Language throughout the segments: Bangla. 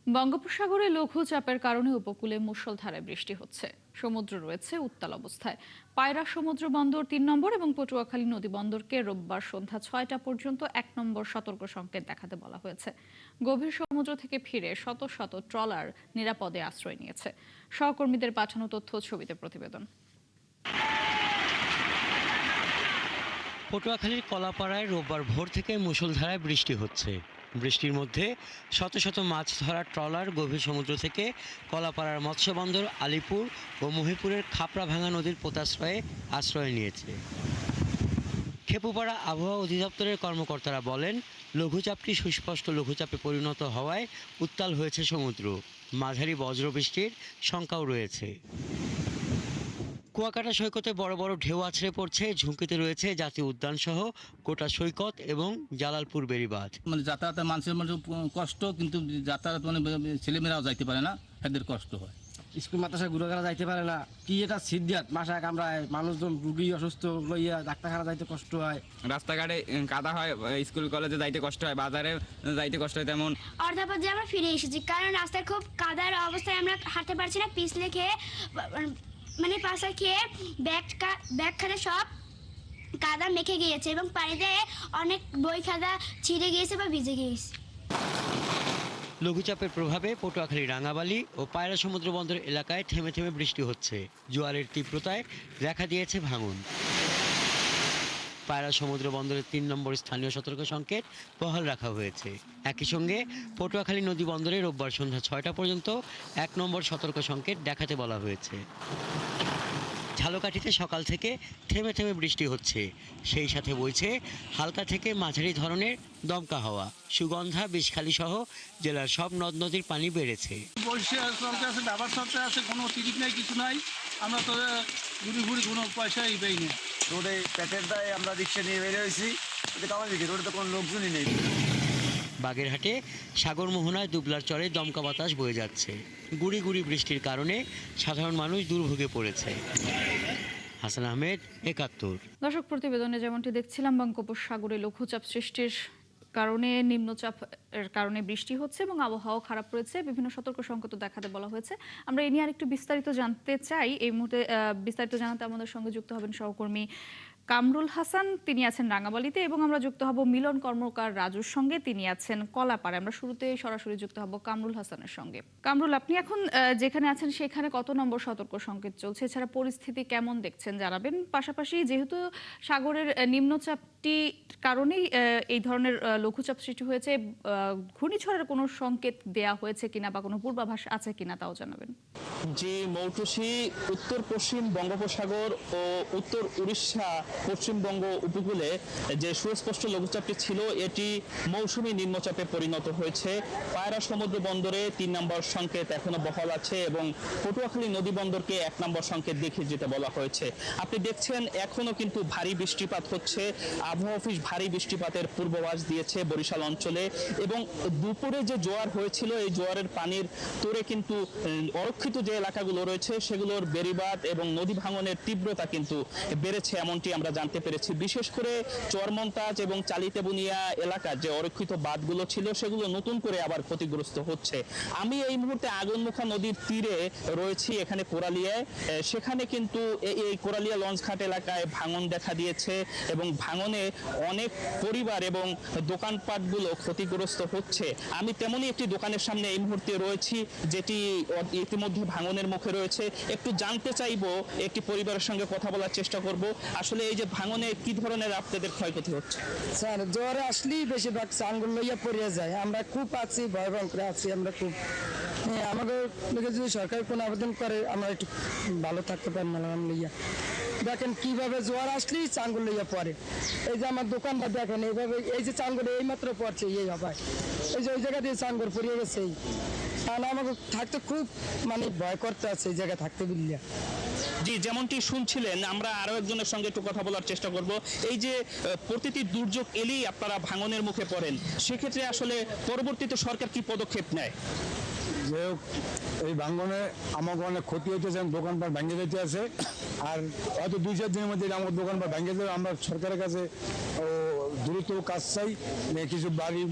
বঙ্গোপসাগরে লঘুচাপের কারণে উপকূলে মুষলধারায় বৃষ্টি হচ্ছে। সমুদ্র রয়েছে উত্তাল অবস্থায়। পায়রা সমুদ্র বন্দর ৩ নম্বর এবং পটুয়াখালী নদী বন্দরকে রোববার সন্ধ্যা ৬টা পর্যন্ত ১ নম্বর সতর্ক সংকেত দেখাতে বলা হয়েছে। গভীর সমুদ্র থেকে ফিরে শত শত ট্রলার নিরাপদে আশ্রয় নিয়েছে। সহকর্মীদের পাঠানো তথ্য ছবিতে প্রতিবেদন। পটুয়াখালীর কলাপাড়ায় রোববার ভোর থেকে মুষলধারায় বৃষ্টি হচ্ছে। বৃষ্টির মধ্যে শত শত মাছ ধরার ট্রলার গভীর সমুদ্র থেকে কলাপাড়ার মৎস্যবন্দর আলিপুর ও মহিপুরের খাপড়াভাঙা নদীর পোতাশ্রয়ে আশ্রয় নিয়েছে। খেপুপাড়া আবহাওয়া অধিদপ্তরের কর্মকর্তারা বলেন, লঘুচাপটি সুস্পষ্ট লঘুচাপে পরিণত হওয়ায় উত্তাল হয়েছে সমুদ্র। মাঝারি বজ্রবৃষ্টির শঙ্কাও রয়েছে। কুয়াকাটা সৈকতে বড় বড় ঢেউ আছড়ে পড়ছে। ঝুঁকিতে রয়েছে জাতীয় উদ্যান সহ গোটা সৈকত এবং জালালপুর বেড়িবাঁধ। যাতায়াতে মানুষের কষ্ট, কিন্তু যাতায়াত ছেলেমেয়েরাও যাইতে পারে না, এদের কষ্ট হয়। স্কুল মাদ্রাসা ঘুরে গেলা যাইতে পারে না, কি এটা সিদ্ধাত মাসা কামড়ায়, মানুষজন রুগী অসুস্থ লইয়া ডাক্তারখানা যাইতে কষ্ট হয়। রাস্তাঘাটে কাদা হয়, স্কুল কলেজে যাইতে কষ্ট হয়, বাজারে যাইতে কষ্ট হয়। তেমন অর্ধাপথ যে আমরা ফিরে এসেছি, কারণ রাস্তায় খুব কাদার অবস্থায় আমরা হাঁটতে পারছি না। পিছলে খেয়ে পাশা খেয়ে ব্যাগখানে সব কাদা মেখে গিয়েছে এবং পানিতে অনেক বই খাদা ছিঁড়ে গিয়েছে বা ভিজে গিয়েছে। লঘুচাপের প্রভাবে পটুয়াখালী রাঙাবালি ও পায়রা সমুদ্র বন্দর এলাকায় থেমে থেমে বৃষ্টি হচ্ছে। জোয়ারের তীব্রতায় দেখা দিয়েছে ভাঙন। পায়রা সমুদ্র বন্দরের ৩ নম্বর স্থানীয় সতর্ক সংকেত বহাল রাখা হয়েছে। একই সঙ্গে পটুয়াখালী নদী বন্দরে রোববার সন্ধ্যা ৬টা পর্যন্ত ১ নম্বর সতর্ক সংকেত দেখাতে বলা হয়েছে। ঝালকাঠিতে সকাল থেকে থেমে থেমে বৃষ্টি হচ্ছে। সেই সাথে বইছে হালকা থেকে মাঝারি ধরনের দমকা হাওয়া। সুগন্ধা, বিষখালী সহ জেলার সব নদ নদীর পানি বেড়েছে। ব্যবহার চলতে আছে, কোনো টিকিট নাই, কিছু নাই। আমরা তো ঘুরি ঘুরি কোনো পয়সাই পাই না। রোডে প্যাকেট দেয়, আমরা রিক্সা নিয়ে বেরিয়ে হয়েছি, রোডে তো কোনো লোকজনই নেই। বাগেরহাটে সাগরমোহনায় দুবলার চরে দমকা বাতাস বয়ে যাচ্ছে। গুড়ি গুড়ি বৃষ্টির কারণে সাধারণ মানুষ দুর্ভোগে পড়েছে। হাসান আহমেদ, ৭১। দর্শক, প্রতিবেদনে যেমনটি দেখছিলাম, বঙ্গোপসাগরে লঘুচাপ সৃষ্টির কারণে নিম্নচাপের কারণে বৃষ্টি হচ্ছে এবং আবহাওয়া খারাপ রয়েছে। বিভিন্ন সতর্ক সংকেত দেখাতে বলা হয়েছে। আমরা এ নিয়ে আরেকটু বিস্তারিত জানতে চাই। এই মুহূর্তে বিস্তারিত জানাতে আমাদের সঙ্গে যুক্ত হবেন সহকর্মী কামরুল হাসান, তিনি আছেন রাঙাবালিতে, এবং আমরা যুক্ত হব মিলন কর্মকার রাজুর সঙ্গে, তিনি আছেন কলাপাড়ায়। আমরা শুরুতে সরাসরি যুক্ত হব কামরুল হাসানের সঙ্গে। কামরুল, আপনি এখন যেখানে আছেন সেখানে কত নম্বর সতর্ক সংকেত চলছে? এছাড়া পরিস্থিতি কেমন দেখছেন জানাবেন। পাশাপাশি যেহেতু সাগরের নিম্নচাপটি কারণেই এই ধরনের লঘুচাপ সৃষ্টি হয়েছে, ঘূর্ণিঝড়ের কোনো সংকেত দেয়া হয়েছে কিনা বা কোনো পূর্বাভাস আছে কিনা তাও জানাবেন। যে মৌটুসী উত্তর পশ্চিম বঙ্গোপসাগর ও উত্তর উড়িষ্যা পশ্চিমবঙ্গ উপকূলে যে সুস্পষ্ট লঘুচাপটি ছিল, এটি মৌসুমী নিম্নচাপে পরিণত হয়েছে। পায়রা সমুদ্র বন্দরে ৩ নম্বর সংকেত এখনো বহাল আছে এবং পটুয়াখালী নদী বন্দরকে ১ নম্বর সংকেত দেখিয়ে যেতে বলা হয়েছে। আপনি দেখছেন এখনো কিন্তু ভারী বৃষ্টিপাত হচ্ছে। আবহাওয়া অফিস ভারী বৃষ্টিপাতের পূর্বাভাস দিয়েছে বরিশাল অঞ্চলে, এবং দুপুরে যে জোয়ার হয়েছিল, এই জোয়ারের পানির তোরে কিন্তু অরক্ষিত যে এলাকাগুলো রয়েছে সেগুলোর বেড়িবাঁধ এবং নদী ভাঙনের তীব্রতা কিন্তু বেড়েছে, এমনটি আমরা জানতে পেরেছি। বিশেষ করে চরমন্তাজ এবং চালিতেবুনিয়া এলাকার যে অরক্ষিত বাঁধগুলো ছিল সেগুলো নতুন করে আবার ক্ষতিগ্রস্ত হচ্ছে। আমি এই মুহূর্তে আগুনমুখা নদীর তীরে রয়েছি, এখানে কোরালিয়ায়। সেখানে কিন্তু এই কোরালিয়া লঞ্চঘাট এলাকায় ভাঙন দেখা দিয়েছে এবং ভাঙনে অনেক পরিবার এবং দোকানপাটগুলো ক্ষতিগ্রস্ত হচ্ছে। আমি তেমনই একটি দোকানের সামনে এই মুহূর্তে রয়েছি, যেটি ইতিমধ্যে ভাঙনের মুখে রয়েছে। একটু জানতে চাইবো, একটি পরিবারের সঙ্গে কথা বলার চেষ্টা করব, আসলে এই যে ভাঙনে কি ধরনের আপনাদের ক্ষয়ক্ষতি হচ্ছে? স্যার, জ্বরে আসলেই বেশিরভাগ আঙ্গুল লইয়া পড়িয়া যায়। আমরা খুব আছি, ভয় করে আছি আমরা খুব। আমাদের যদি সরকার কোনো আবেদন করে আমরা একটু ভালো থাকতে পারি না লইয়া। দেখেন কিভাবে জোয়ার আসলেই চাঙ্গুল লইয়া পড়ে। এই যে আমার দোকানটা দেখেন, এইভাবে এই যে চাঙ্গুল এইমাত্র পড়ছে, এই ভাই এই যে ওই জায়গা দিয়ে চাঙ্গুল পড়িয়ে গেছে। তাহলে আমাকে থাকতে খুব ভয় করতে আছে এই জায়গায় থাকতে বুঝলিয়া। জি, যেমনটি শুনছিলেন, আমরা আরো একজনের সঙ্গে একটু কথা বলার চেষ্টা করব। এই যে প্রতিটি দুর্যোগ এলেই আপনারা ভাঙনের মুখে পড়েন, সেক্ষেত্রে আসলে পরবর্তীতে সরকার কি পদক্ষেপ নেয়? যে এই ভাঙনে আমাকে অনেক ক্ষতি হইতেছে, দোকানপাট ভেঙে যেতে আছে। আর হয়তো ২-৪ দিনের মধ্যে আমার দোকানপাট ভেঙে যাবে। আমরা সরকারের কাছে দ্রুত কাজ চাই। কিছু বাড়ি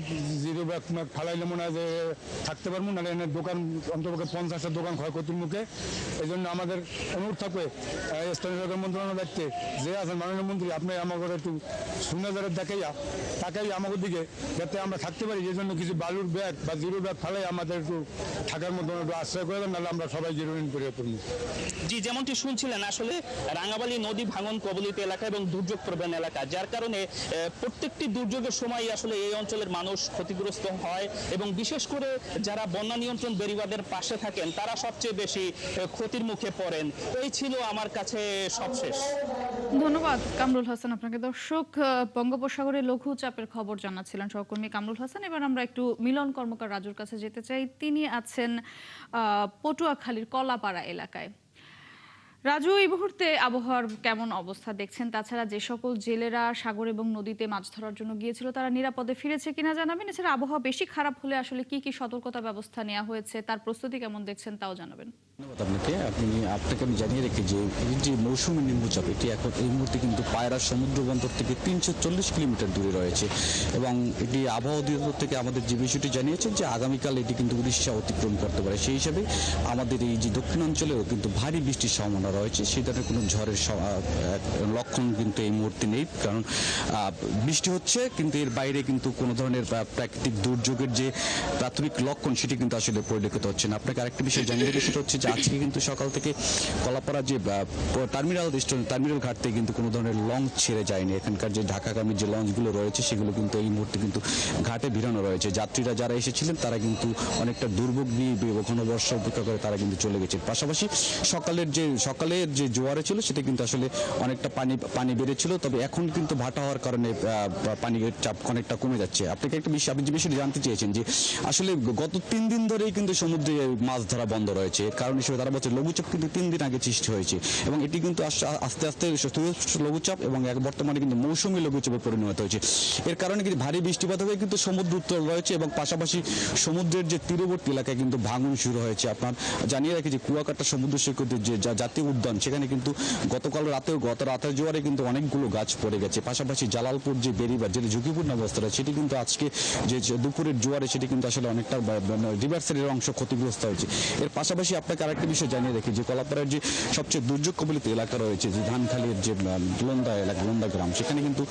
জিরো ব্যাগ ফালাইলে মনে হয় যে থাকতে পারবো না, এনে দোকান অন্তপক্ষে 50টা দোকান ক্ষয়ক্ষতির মুখে। এই জন্য আমাদের অনুরোধ থাকবে স্থানীয় সরকার মন্ত্রণালয়ের দায়িত্বে যে আছেন মাননীয় মন্ত্রী, আপনি আমাদের একটু সুনাজারের তাকাই আমাদের দিকে, যাতে আমরা থাকতে পারি। যে জন্য কিছু বালুর ব্যাগ বা জিরো ব্যাগ ফালাই আমাদের একটু থাকার মতন একটু আশ্রয় করে দেন, নাহলে আমরা সবাই জিরোইন করে পড়বো। জি, যেমনটি শুনছিলেন, আসলে রাঙ্গাবালী নদী ভাঙন কবলিত এলাকা এবং দুর্যোগ প্রবণ এলাকা, যার কারণে প্রত্যেকটি দুর্যোগের সময় আসলে এই অঞ্চলের মানুষ ক্ষতিগ্রস্ত হয় এবং বিশেষ করে যারা বন্যা নিয়ন্ত্রণ বেড়িবাঁধের পাশে থাকেন তারা সবচেয়ে বেশি ক্ষতির মুখে পড়েন। এই ছিল আমার কাছে সবশেষ। ধন্যবাদ কামরুল হাসান আপনাকে। দর্শক, বঙ্গোপসাগরে লঘু চাপের খবর জানাচ্ছিলেন সহকর্মী কামরুল হাসান। এবার আমরা একটু মিলন কর্মকার রাজুর কাছে যেতে চাই। তিনি আছেন পটুয়াখালীর কলাপাড়া এলাকায়। রাজু, এই মুহূর্তে আবহাওয়ার কেমন অবস্থা দেখছেন? তাছাড়া যে সকল জেলেরা সাগর এবং নদীতে মাছ ধরার জন্য গিয়েছিল তারা নিরাপদে ফিরেছে কিনা জানাবেন। এছাড়া আবহাওয়া বেশি খারাপ হলে আসলে কি কি সতর্কতা ব্যবস্থা নেওয়া হয়েছে, তার প্রস্তুতি কেমন দেখছেন তাও জানাবেন। ধন্যবাদ আপনাকে আমি জানিয়ে রাখি যে এই যে মৌসুমী নিম্নচাপ, এটি এখন এই মুহূর্তে কিন্তু পায়রা সমুদ্র বন্দর থেকে 340 কিলোমিটার দূরে রয়েছে এবং এটি আবহাওয়া অধিদপ্তর থেকে আমাদের যে বিষয়টি জানিয়েছে যে আগামীকাল এটি কিন্তু উড়িষ্যা অতিক্রম করতে পারে। সেই হিসাবে আমাদের এই যে দক্ষিণাঞ্চলেও কিন্তু ভারী বৃষ্টির সম্ভাবনা রয়েছে। সেই ধরনের কোনো ঝড়ের লক্ষণ কিন্তু এই মুহূর্তে নেই, কারণ বৃষ্টি হচ্ছে, কিন্তু এর বাইরে কিন্তু কোনো ধরনের প্রাকৃতিক দুর্যোগের যে প্রাথমিক লক্ষণ সেটি কিন্তু আসলে পরিলক্ষিত হচ্ছে না। আপনাকে আরেকটি বিষয় জানিয়ে রাখি, সেটা হচ্ছে যে আজকে কিন্তু সকাল থেকে কলাপাড়া যে টার্মিনাল ঘাট থেকে কিন্তু কোনো ধরনের লঞ্চ ছেড়ে যায়নি। এখানকার যে ঢাকাগামী যে লঞ্চগুলো রয়েছে সেগুলো কিন্তু এই মুহূর্তে কিন্তু ঘাটে ভিড়ানো রয়েছে। যাত্রীরা যারা এসেছিলেন তারা কিন্তু অনেকটা দুর্ভোগ নিয়ে ঘন বর্ষা উপেক্ষা করে তারা কিন্তু চলে গেছে। পাশাপাশি সকালের যে জোয়ারে ছিল সেটা কিন্তু আসলে অনেকটা পানি বেড়েছিল, তবে এখন কিন্তু ভাটা হওয়ার কারণে পানির চাপ অনেকটা কমে যাচ্ছে। আপনাকে একটা বিষয়, আপনি যে বিষয়টি জানতে চেয়েছেন যে আসলে গত 3 দিন ধরেই কিন্তু সমুদ্রে মাছ ধরা বন্ধ রয়েছে। কারণ হিসেবে তারা বলছে লঘুচাপ কিন্তু 3 দিন আগে সৃষ্টি হয়েছে এবং এটি কিন্তু আস্তে আস্তে লঘুচাপ এবং বর্তমানে কিন্তু মৌসুমী লঘুচাপে পরিণত হয়েছে। এর কারণে কিন্তু ভারী বৃষ্টিপাত হয়ে কিন্তু সমুদ্র উত্তল রয়েছে এবং পাশাপাশি সমুদ্রের যে তীরবর্তী এলাকায় কিন্তু ভাঙন শুরু হয়েছে। আপনার জানিয়ে রাখি যে কুয়াকাটা সমুদ্র সৈকতের যে জাতীয় উদ্যান, সেখানে কিন্তু গত রাতের জোয়ারে কিন্তু অনেকগুলো গাছ পড়ে গেছে। পাশাপাশি জালালপুর যে বেড়িবাঁধ, যেটি ঝুঁকিপূর্ণ অবস্থাটা, সেটি কিন্তু আজকে যে দুপুরের জোয়ারে সেটি কিন্তু আসলে অনেকটা রিভার্সালের অংশ ক্ষতিগ্রস্ত হয়েছে। এর পাশাপাশি আপনাকে আরেকটা বিষয় জানিয়ে রাখি যে কলাপাড়ার যে সবচেয়ে দুর্যোগ কবলিত এলাকা রয়েছে, যে ধানখালীর যে লোন্দা গ্রাম, সেখানে কিন্তু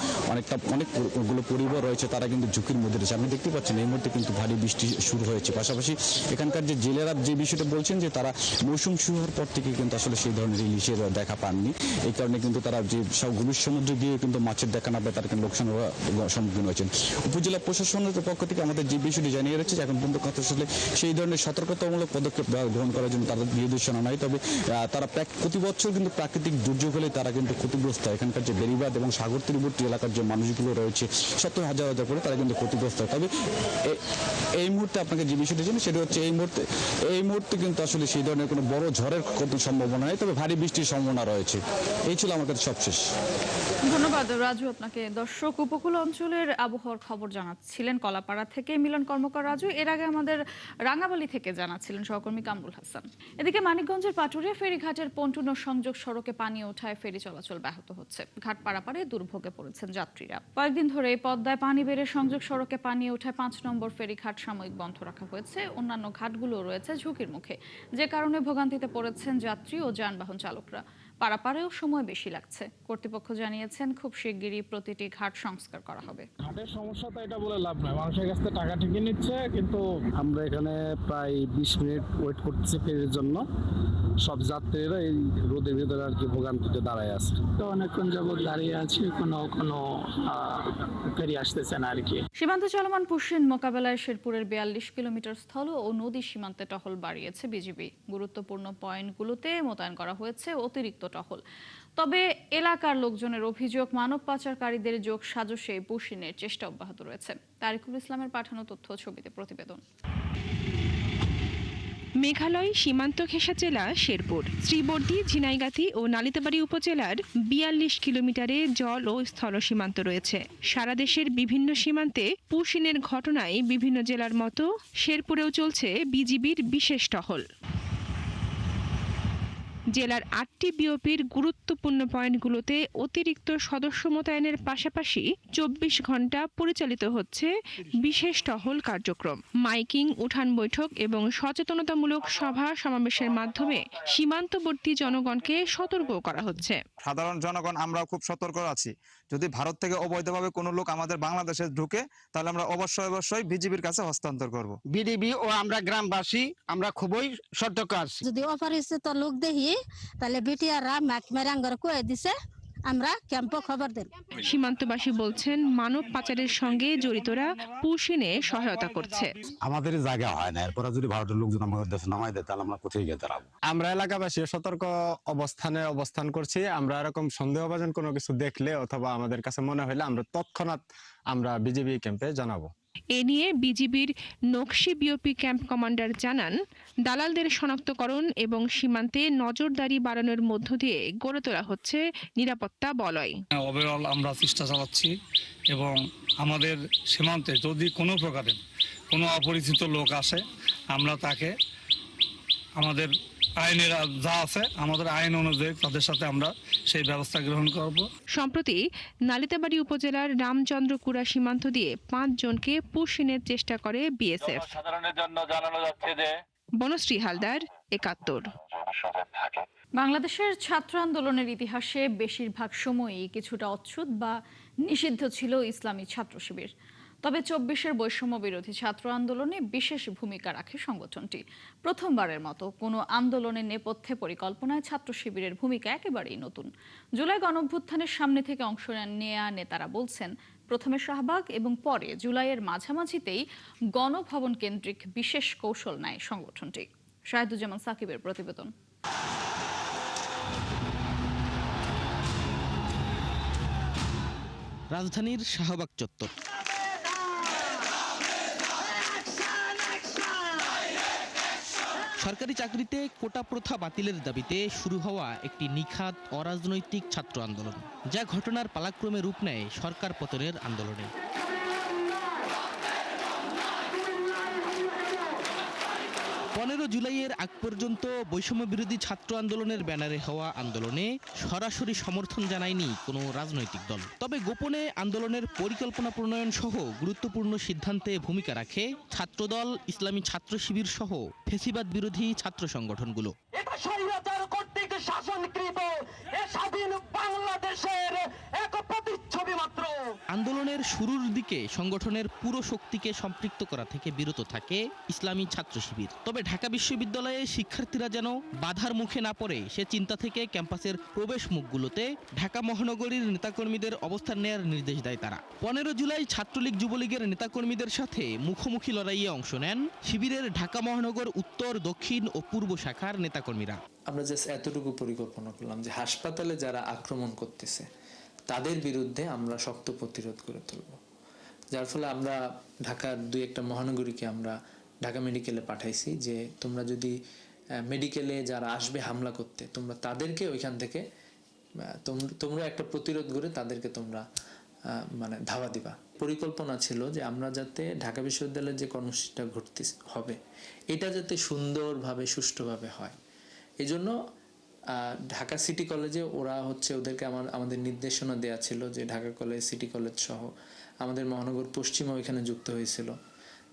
অনেকগুলো পরিবার রয়েছে, তারা কিন্তু ঝুঁকির মধ্যে রয়েছে। আপনি দেখতে পাচ্ছেন এই মুহূর্তে কিন্তু ভারী বৃষ্টি শুরু হয়েছে। পাশাপাশি এখানকার যে জেলেরা যে বিষয়টা বলছেন যে তারা মৌসুম শুরু হওয়ার পর থেকে কিন্তু আসলে সেই ধরনের ইলিশের দেখা পাননি। এই কারণে কিন্তু তারা যে সব গভীর সমুদ্রে গিয়ে কিন্তু মাছের দেখা না পায়, তারা কিন্তু লোকসানের সম্মুখীন হয়েছেন। উপজেলা প্রশাসনের পক্ষ থেকে আমাদের যে বিষয়টি জানিয়ে রয়েছে যে এখন পর্যন্ত কথা আসলে সেই ধরনের সতর্কতামূলক পদক্ষেপ গ্রহণ করার জন্য তাদের নির্দেশনা নাই, তবে তারা প্রতি বছর কিন্তু প্রাকৃতিক দুর্যোগ হলে তারা কিন্তু ক্ষতিগ্রস্ত হয়। এখানকার যে বেড়িবাঁধ এবং সাগর তীরবর্তী এলাকার যে মানুষগুলো রয়েছে 70,000 করে তারা কিন্তু ক্ষতিগ্রস্ত হয়। তবে এই মুহূর্তে আপনাকে যে বিষয়টি জানি সেটা হচ্ছে এই মুহূর্তে কিন্তু আসলে সেই ধরনের কোনো বড় ঝড়ের কোনো সম্ভাবনা নেই, তবে ভারী বৃষ্টির সম্ভাবনা রয়েছে। এই ছিল আমার কাছে সবশেষ। ধন্যবাদ রাজু আপনাকে। দর্শক, উপকূল অঞ্চলের আবহাওয়ার খবর জানাচ্ছিলেন কলাপাড়া থেকে মিলন কর্মকার রাজু। এর আগে আমাদের রাঙ্গাবালী থেকে জানাচ্ছিলেন সহকর্মী কামরুল হাসান। এদিকে মানিকগঞ্জের পাটুরিয়া ফেরিঘাটের পন্টুন সংযোগ সড়কে পানি ওঠায় ফেরি চলাচল ব্যাহত হচ্ছে। ঘাট পারাপারে দুর্ভোগে পড়েছেন যাত্রীরা। কয়েকদিন ধরে পদ্মায় পানি বেড়ে সংযোগ সড়কে পানি ওঠায় 5 নম্বর ফেরিঘাট সাময়িক বন্ধ রাখা হয়েছে। অন্যান্য ঘাটগুলো রয়েছে ঝুঁকির মুখে, যে কারণে ভোগান্তিতে পড়েছেন যাত্রী ও যানবাহন চালকরা। পারাপারেও সময় বেশি লাগছে। কর্তৃপক্ষ জানিয়েছেন খুব শিগগিরই প্রতিটি ঘাট সংস্কার করা হবে। ঘাটের সমস্যা তো এটা বলে লাভ নয়, মানুষের কাছ থেকে টাকা ঠিকই নিচ্ছে, কিন্তু আমরা এখানে প্রায় 20 মিনিট ওয়েট করতেছি ফেরির জন্য। সব যাত্রীরা এই রোদের ভিতরে আর কি ভোগান্তিতে দাঁড়ায় আছে। তো অনেকক্ষণ যাবত দাঁড়িয়ে আছে, কোনো ফেরি আসতেছে না আর কি। সীমান্তে চলমান পুশিন মোকাবেলায় শেরপুরের 42 কিলোমিটার স্থল ও নদী সীমান্তে টহল বাড়িয়েছে বিজিবি। গুরুত্বপূর্ণ পয়েন্টগুলোতে মোতায়েন করা হয়েছে অতিরিক্ত টহল। তবে এলাকার লোকজনের অভিযোগ, মানব পাচারকারীদের যোগ সাজসে পুশিনের চেষ্টা অব্যাহত রয়েছে। তারিকুল ইসলামের পাঠানো তথ্য ছবিতে প্রতিবেদন। মেঘালয় সীমান্ত ঘেঁষা জেলা শেরপুর, শ্রীবর্দী, ঝিনাইগাতি ও নালিতাবাড়ী উপজেলার 42 কিলোমিটারে জল ও স্থল সীমান্ত রয়েছে। সারা দেশের বিভিন্ন সীমান্তে পুশিনের ঘটনায় বিভিন্ন জেলার মতো শেরপুরেও চলছে বিজিবির বিশেষ টহল। জেলার 8টি বিওপির গুরুত্বপূর্ণ পয়েন্টগুলোতে অতিরিক্ত সদস্য মোতায়েনের পাশাপাশি 24 ঘন্টা পরিচালিত হচ্ছে বিশেষ টহল কার্যক্রম। মাইকিং, উঠান বৈঠক এবং সচেতনতামূলক সভা সমাবেশের মাধ্যমে সীমান্তবর্তী জনগণকে সতর্ক করা হচ্ছে। সাধারণ জনগণ আমরাও খুব সতর্ক আছি। যদি ভারত থেকে অবৈধভাবে কোনো লোক আমাদের বাংলাদেশে ঢুকে তাহলে আমরা অবশ্যই বিজিবির কাছে হস্তান্তর করব। বিডিবি ও আমরা গ্রামবাসী আমরা খুবই সতর্ক আছি। যদি অপরিচিত লোক দেখি তাহলে বিটিআররা ম্যাক মেরাঙ্গর কয়ে দিছে, আমরা ক্যাম্পে খবর দেন। সীমান্তবাসী বলছেন মানব পাচারের সঙ্গে জড়িতরা পুশিনে সহায়তা করছে। আমাদের জায়গা হয় না, এরপরে যদি ভারতের লোকজন আমাদের দেশে নামাই দেয় তাহলে আমরা কোথায় গিয়ে দাঁড়াবো? আমরা এলাকাবাসী সতর্ক অবস্থান করছি। আমরা এরকম সন্দেহভাজন কোনো কিছু দেখলে অথবা আমাদের কাছে মনে হলে আমরা তৎক্ষণাৎ আমরা বিজিবি ক্যাম্পে জানাবো। এ নিয়ে বিজিবির নকশি বিওপি ক্যাম্প কমান্ডার জানান, দালালদের শনাক্তকরণ এবং সীমান্তে নজরদারি বাড়ানোর মধ্য দিয়ে গড়ে তোলা হচ্ছে নিরাপত্তা বলয়। ওভারঅল আমরা চেষ্টা চালাচ্ছি এবং আমাদের সীমান্তে যদি কোনো প্রকারের কোনো অপরিচিত লোক আসে আমরা তাকে আমাদের আইনের যা আছে আমাদের আইন অনুযায়ী তাদের সাথে আমরা সেই ব্যবস্থা গ্রহণ করব। সম্প্রতি নালিতাবাড়ী উপজেলার রামচন্দ্রকুড়া সীমান্ত দিয়ে 5 জনকে পুশিনের চেষ্টা করে বিএসএফ। সাধারণের জন্য জানানো যাচ্ছে যে বনশ্রী হালদার, 71। বাংলাদেশের ছাত্র আন্দোলনের ইতিহাসে বেশিরভাগ সময়ই কিছুটা অচ্ছুত বা নিষিদ্ধ ছিল ইসলামী ছাত্র শিবির। তবে 24-এর বৈষম্য বিরোধী ছাত্র আন্দোলনে বিশেষ ভূমিকা রাখে সংগঠনটি। প্রথমবারের মতো কোনো আন্দোলনের নেপথ্যে পরিকল্পনায় ছাত্র শিবিরের ভূমিকা একেবারেই নতুন। জুলাই গণঅভ্যুত্থানের সামনে থেকে অংশ নেয়া নেতারা বলছেন, প্রথমে শাহবাগ এবং পরে জুলাইয়ের মাঝামাঝিতেই গণভবন কেন্দ্রিক বিশেষ কৌশল নেয় সংগঠনটি। শাহিদুজ্জামান সাকিবের প্রতিবেদন। রাজধানীর শাহবাগ চত্বর। সরকারি চাকরিতে কোটা প্রথা বাতিলের দাবিতে শুরু হওয়া একটি নিখাত অরাজনৈতিক ছাত্র আন্দোলন, যা ঘটনার পালাক্রমে রূপ নেয় সরকার পতনের আন্দোলনে। 15 জুলাইয়ের আগ পর্যন্ত বৈষম্য বিরোধী ছাত্র আন্দোলনের ব্যানারে হওয়া আন্দোলনে সরাসরি সমর্থন জানায়নি কোনো রাজনৈতিক দল। তবে গোপনে আন্দোলনের পরিকল্পনা প্রণয়ন সহ গুরুত্বপূর্ণ সিদ্ধান্তে ভূমিকা রাখে ছাত্রদল, ইসলামী ছাত্র শিবির সহ ফ্যাসিবাদ বিরোধী ছাত্র সংগঠনগুলো। এটা স্বৈরাচার কর্তৃক শাসনকৃত স্বাধীন বাংলাদেশের এক প্রতিচ্ছবি মাত্র। আন্দোলনের শুরুর দিকে সংগঠনের পুরো শক্তিকে সম্পৃক্ত করা থেকে বিরত থাকে ইসলামী ছাত্র শিবির। তবে ঢাকা বিশ্ববিদ্যালয়ে শিক্ষার্থীরা যেন বাধার মুখে না পড়ে সে চিন্তা থেকে ক্যাম্পাসের প্রবেশ মুখগুলোতে ঢাকা মহানগরীর নেতাকর্মীদের অবস্থান নেয়ার নির্দেশ দেয় তারা। 15 জুলাই ছাত্রলীগ যুবলীগের নেতাকর্মীদের সাথে মুখোমুখি লড়াইয়ে অংশ নেন শিবিরের ঢাকা মহানগর উত্তর, দক্ষিণ ও পূর্ব শাখার নেতাকর্মীরা। আমরা জাস্ট এতটুকু পরিকল্পনা করলাম যে হাসপাতালে যারা আক্রমণ করতেছে তাদের বিরুদ্ধে আমরা শক্ত প্রতিরোধ করে তুলব, যার ফলে আমরা ঢাকার 2-1টা মহানগরীকে আমরা ঢাকা মেডিকেলে পাঠাইছি যে তোমরা যদি মেডিকেলে যারা আসবে হামলা করতে তোমরা তাদেরকে ওইখান থেকে তোমরা একটা প্রতিরোধ করে তাদেরকে তোমরা মানে ধাওয়া দিবা। পরিকল্পনা ছিল যে আমরা যাতে ঢাকা বিশ্ববিদ্যালয়ের যে কর্মসূচিটা ঘটতে হবে এটা যাতে সুন্দরভাবে সুষ্ঠুভাবে হয়। এই জন্য ঢাকা সিটি কলেজে ওদেরকে আমাদের নির্দেশনা দেওয়া ছিল যে ঢাকা কলেজ, সিটি কলেজ সহ আমাদের মহানগর পশ্চিমও এখানে যুক্ত হয়েছিল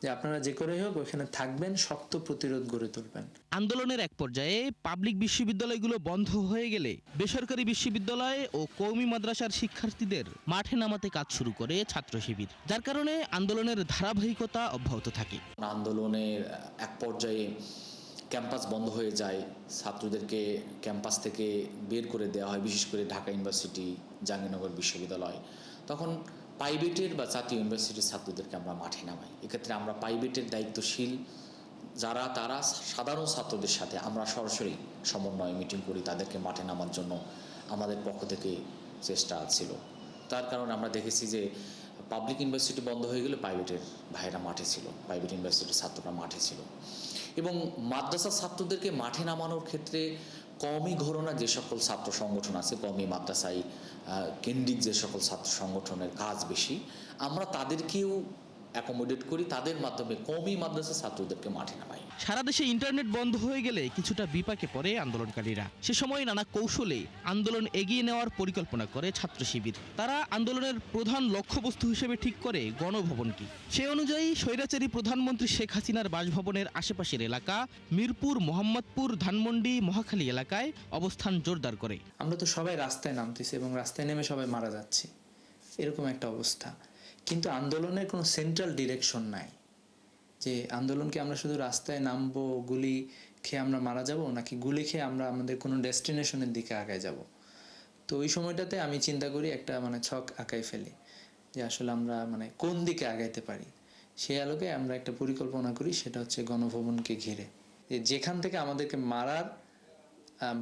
যে আপনারা যে করেই হোক ওইখানে থাকবেন, শক্ত প্রতিরোধ গড়ে তুলবেন। আন্দোলনের এক পর্যায়ে পাবলিক বিশ্ববিদ্যালয়গুলো বন্ধ হয়ে গেলে বেসরকারি বিশ্ববিদ্যালয় ও কওমি মাদ্রাসার শিক্ষার্থীদের মাঠে নামাতে কাজ শুরু করে ছাত্র শিবির, যার কারণে আন্দোলনের ধারাবাহিকতা অব্যাহত থাকে। আন্দোলনের এক পর্যায়ে ক্যাম্পাস বন্ধ হয়ে যায়, ছাত্রদেরকে ক্যাম্পাস থেকে বের করে দেওয়া হয়, বিশেষ করে ঢাকা ইউনিভার্সিটি, জাহাঙ্গীরনগর বিশ্ববিদ্যালয়। তখন প্রাইভেটের বা জাতীয় ইউনিভার্সিটির ছাত্রদেরকে আমরা মাঠে নামাই। এক্ষেত্রে আমরা প্রাইভেটের দায়িত্বশীল যারা তারা সাধারণ ছাত্রদের সাথে আমরা সরাসরি সমন্বয় মিটিং করি, তাদেরকে মাঠে নামার জন্য আমাদের পক্ষ থেকে চেষ্টা ছিল। তার কারণে আমরা দেখেছি যে পাবলিক ইউনিভার্সিটি বন্ধ হয়ে গেলে প্রাইভেটের ভাইয়েরা মাঠে ছিল, প্রাইভেট ইউনিভার্সিটির ছাত্ররা মাঠে ছিল। এবং মাদ্রাসার ছাত্রদেরকে মাঠে নামানোর ক্ষেত্রে কওমি ঘরানা যে সকল ছাত্র সংগঠন আছে, কওমি মাদ্রাসায় কেন্দ্রিক যে সকল ছাত্র সংগঠনের কাজ বেশি, আমরা তাদেরকেও অ্যাকোমোডেট করি, তাদের মাধ্যমে কওমি মাদ্রাসার ছাত্রদেরকে মাঠে নামাই। সারা দেশে ইন্টারনেট বন্ধ হয়ে গেলে কিছুটা বিপাকে পড়ে আন্দোলনকারীরা। সে সময় নানা কৌশলে আন্দোলন এগিয়ে নেওয়ার পরিকল্পনা করে ছাত্র শিবির। তারা আন্দোলনের প্রধান লক্ষ্যবস্তু হিসেবে ঠিক করে গণভবনকে। সে অনুযায়ী স্বৈরাচারী প্রধানমন্ত্রী শেখ হাসিনার বাসভবনের আশেপাশের এলাকা মিরপুর, মোহাম্মদপুর, ধানমন্ডি, মহাখালী এলাকায় অবস্থান জোরদার করে। আমরা তো সবাই রাস্তায় নামতেছি এবং রাস্তায় নেমে সবাই মারা যাচ্ছি, এরকম একটা অবস্থা। কিন্তু আন্দোলনের কোনো সেন্ট্রাল ডিরেকশন নাই যে আন্দোলনকে আমরা শুধু রাস্তায় নামবো, গুলি খেয়ে আমরা মারা যাব, নাকি গুলি খেয়ে আমরা আমাদের কোনো ডেস্টিনেশনের দিকে আগায় যাব। তো ওই সময়টাতে আমি চিন্তা করি, একটা ছক আঁকাই ফেলি যে আসলে আমরা কোন দিকে আগাইতে পারি। সেই আলোকে আমরা একটা পরিকল্পনা করি, সেটা হচ্ছে গণভবনকে ঘিরে, যেখান থেকে আমাদেরকে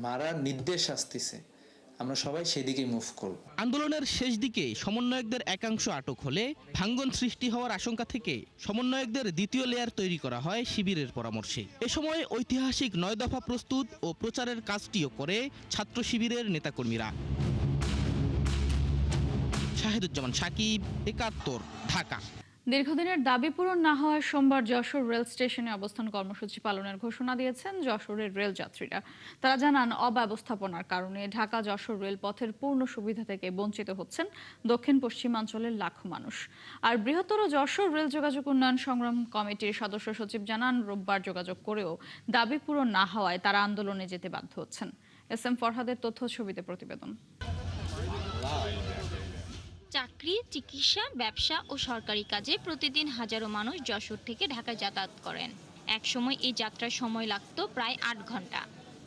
মারার নির্দেশ আসতেছে আমরা সবাই সেদিকে মুভ করব। আন্দোলনের শেষ দিকে সমন্বয়কদের একাংশ আটক হলে ভাঙ্গন সৃষ্টি হওয়ার আশঙ্কা থেকে সমন্বয়কদের দ্বিতীয় লেয়ার তৈরি করা হয় শিবিরের পরামর্শে। এ সময় ঐতিহাসিক 9 দফা প্রস্তুত ও প্রচারের কাজটিও করে ছাত্র শিবিরের নেতাকর্মীরা। শাহিদুজ্জামান সাকিব, 71, ঢাকা। দীর্ঘদিনের দাবি পূরণ না হওয়ায় সোমবার যশোর রেল স্টেশনে অবস্থান কর্মসূচি পালনের ঘোষণা দিয়েছেন যশোরের রেল যাত্রীরা। তারা জানান, অব্যবস্থাপনার কারণে ঢাকা যশোর রেলপথের পূর্ণ সুবিধা থেকে বঞ্চিত হচ্ছেন দক্ষিণ পশ্চিমাঞ্চলের লাখো মানুষ। আর বৃহত্তর যশোর রেল যোগাযোগ উন্নয়ন সংগ্রাম কমিটির সদস্য সচিব জানান, রোববার যোগাযোগ করেও দাবি পূরণ না হওয়ায় তারা আন্দোলনে যেতে বাধ্য হচ্ছেন। SM ফরহাদের তথ্য ছবিতে প্রতিবেদন। চাকরি, চিকিৎসা, ব্যবসা ও সরকারি কাজে প্রতিদিন হাজারো মানুষ যশোর থেকে ঢাকায় যাতায়াত করেন। একসময় এই যাত্রার সময় লাগতো প্রায় 8 ঘন্টা।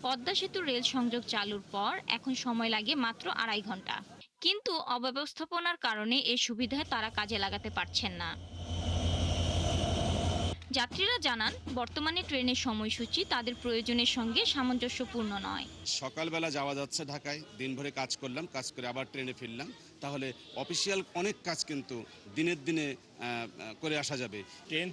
পদ্মা সেতু রেল সংযোগ চালুর পর এখন সময় লাগে মাত্র 2.5 ঘন্টা। কিন্তু অব্যবস্থাপনার কারণে এই সুবিধা তারা কাজে লাগাতে পারছেন না। যাত্রীরা জানান, বর্তমানে ট্রেনের সময়সূচি তাদের প্রয়োজনের সঙ্গে সামঞ্জস্যপূর্ণ নয়। সকালবেলা যাওয়া যাচ্ছে ঢাকায়, দিনভরে কাজ করলাম, কাজ করে আবার ট্রেনে ফিরলাম, তাহলে অফিসিয়াল অনেক কাজ কিন্তু দিনের দিনে করে আসা যাবে। ট্রেন